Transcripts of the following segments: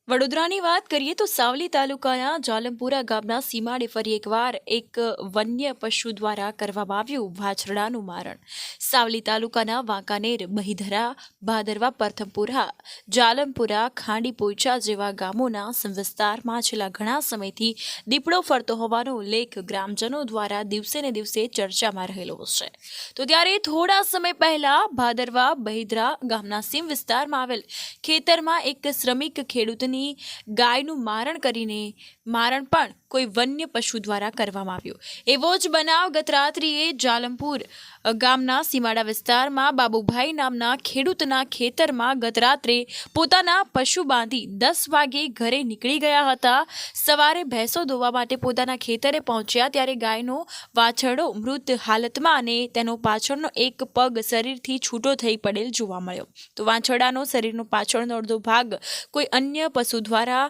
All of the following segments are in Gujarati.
વડોદરાની વાત કરીએ તો સાવલી તાલુકાના જાલમપુરા ગામના સીમાડે ફરી એકવાર એક વન્ય પશુ દ્વારા કરવામાં આવ્યું વાછરડાનું મારણ. સાવલી તાલુકાના વાંકાનેર, મહીધરા, ભાદરવા, પ્રથમપુરા, જાલમપુરા, ખાંડી પોઈચા જેવા ગામોના વિસ્તારમાં છેલ્લા ઘણા સમયથી દીપડો ફરતો હોવાનો ઉલ્લેખ ગ્રામજનો દ્વારા દિવસે ને દિવસે ચર્ચામાં રહેલો છે. તો ત્યારે થોડા સમય પહેલા ભાદરવા, મહીધરા ગામના સીમ વિસ્તારમાં આવેલ ખેતરમાં એક શ્રમિક ખેડૂતની ગાયનું મારણ પણ કોઈ વન્ય પશુ દ્વારા કરવામાં આવ્યું. એવો જ બનાવ ગત રાત્રિએ જાલમપુર ગામના સીમાડા વિસ્તારમાં બાબુભાઈ નામના ખેડૂતના ખેતરમાં ગત રાત્રે પોતાના પશુ બાંધી 10 વાગે ઘરે નીકળી ગયા હતા. સવારે ભેંસો દોવા માટે પોતાના ખેતરે પહોંચ્યા ત્યારે ગાયનો વાછરડો મૃત હાલતમાં અને તેનો પાછળનો એક પગ શરીરથી છૂટો થઈ પડેલ જોવા મળ્યો. તો વાછરડાનો શરીરનો પાછળનો અડધો ભાગ કોઈ અન્ય પશુ દ્વારા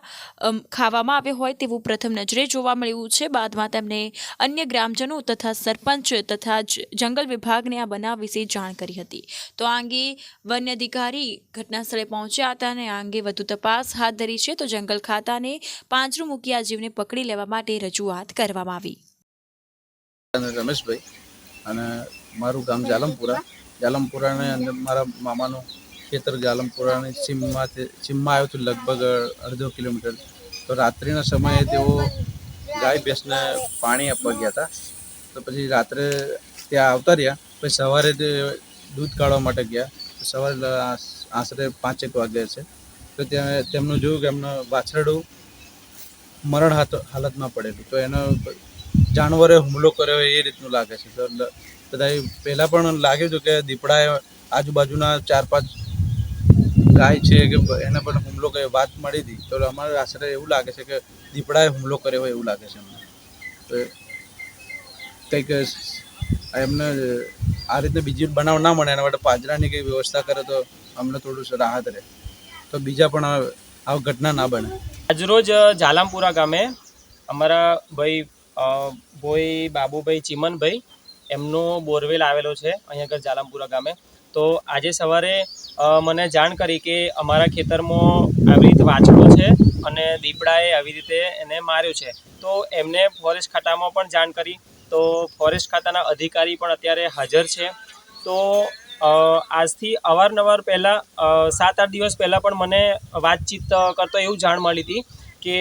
ખાવામાં આવ્યો હોય તેવું પ્રથમ નજરે જોવા મળ્યું છે. બાદમાં તેમને અન્ય ગ્રામજનો તથા સરપંચ તથા જંગલ વિભાગને આ બનાવ વિશે જાણ કરી હતી. તો આ અંગે વન્ય અધિકારી ઘટના સ્થળે પહોંચ્યા હતા અને આ અંગે વધુ તપાસ હાથ ધરી છે. તો જંગલ ખાતાને પાંજરું મૂકી આ જીવને પકડી લેવા માટે રજૂઆત કરવામાં આવી. રમેશભાઈ અને મારું ગામ જાલમપુરાને અંદર મારા મામાનું ખેતર જાલમપુરાની સીમમાં આવ્યું હતું, લગભગ અડધો કિલોમીટર. તો રાત્રિના સમયે તેઓ ગાય ભેંસને પાણી આપવા ગયા હતા. તો પછી રાત્રે ત્યાં આવતા રહ્યા. પછી સવારે તે દૂધ કાઢવા માટે ગયા. સવારે આશરે 5-1 વાગ્યા છે. તો ત્યાં તેમનું જોયું કે એમનું વાછરડું મરણ હાલતમાં પડેલું. તો એનો જાનવરે હુમલો કર્યો એ રીતનું લાગે છે. તો બધા પહેલાં પણ લાગ્યું હતું કે દીપડાએ આજુબાજુના 4-5 ગાય છે કે એને પણ હુમલો કર્યો વાત મળી હતી. તો અમારે આશરે એવું લાગે છે કે દીપડાએ હુમલો કર્યો હોય એવું લાગે છે અમને. તો કંઈક એમને આ રીતે બીજી બનાવ ના મળે એના માટે પાંજરાની કંઈ વ્યવસ્થા કરે તો અમને થોડું રાહત રહે, તો બીજા પણ આ ઘટના ના બને. આજરોજ જાલમપુરા ગામે અમારા ભાઈ બાબુભાઈ ચીમનભાઈ એમનો બોરવેલ આવેલો છે અહીંયા આગળ જાલમપુરા ગામે. તો આજે સવારે મને જાણ કરી કે અમારા ખેતરમાં આવી રીતે વાછરડો છે અને દીપડાએ આવી રીતે એને માર્યો છે. તો એમને ફોરેસ્ટ ખાતામાં પણ જાણ કરી. તો ફોરેસ્ટ ખાતાના અધિકારી પણ અત્યારે હાજર છે. તો આજથી અવારનવાર પહેલાં 7-8 દિવસ પહેલાં પણ મને વાતચીત કરતો એવું જાણ મળી હતી કે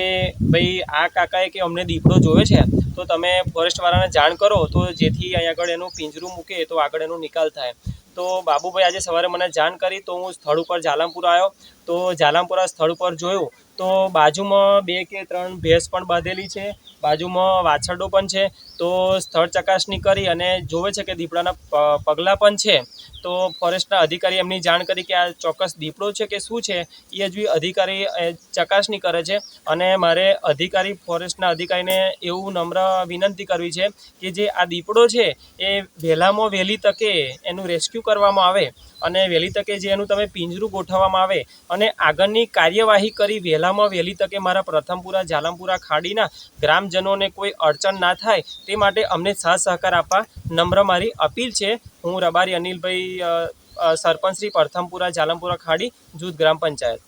ભાઈ આ કાકાએ કે અમને દીપડો જોયો છે, તો તમે ફોરેસ્ટવાળાને જાણ કરો તો જેથી અહીંયા આગળ એનું પિંજરું મૂકે તો આગળ એનો નિકાલ થાય. તો બાબુભાઈ આજે સવારે મને જાણ કરી તો હું સ્થળ ઉપર જાલમપુરા આવ્યો. તો જાલમપુરા સ્થળ ઉપર જોયું તો બાજુમાં 2 કે 3 ભેંસ પણ બાંધેલી છે, બાજુમાં વાછરડો પણ છે. તો સ્થળ ચકાસણી કરી અને જોવે છે કે દીપડાના પગલાં પણ છે. તો ફોરેસ્ટના અધિકારી એમની જાણ કરી કે આ ચોક્કસ દીપડો છે કે શું છે એ હજુ અધિકારી ચકાસણી કરે છે. અને મારે ફોરેસ્ટના અધિકારીને એવું નમ્ર વિનંતી કરવી છે કે જે આ દીપડો છે એ વહેલામાં વહેલી તકે એનું રેસ્ક્યુ કરવામાં આવે અને વહેલી તકે જે એનું તમે પિંજરું ગોઠવવામાં આવે અને આગળની કાર્યવાહી કરી વહેલામાં વહેલી તકે મારા પ્રથમપુરા જાલમપુરા ખાડીના ગ્રામજનોને કોઈ અડચણ ના થાય તે માટે અમને સાથ સહકાર આપવા નમ્ર મારી અપીલ છે. હું રબારી અનિલભાઈ, સરપંચ શ્રી પ્રથમપુરા જાલમપુરા ખાડી જૂથ ગ્રામ પંચાયત.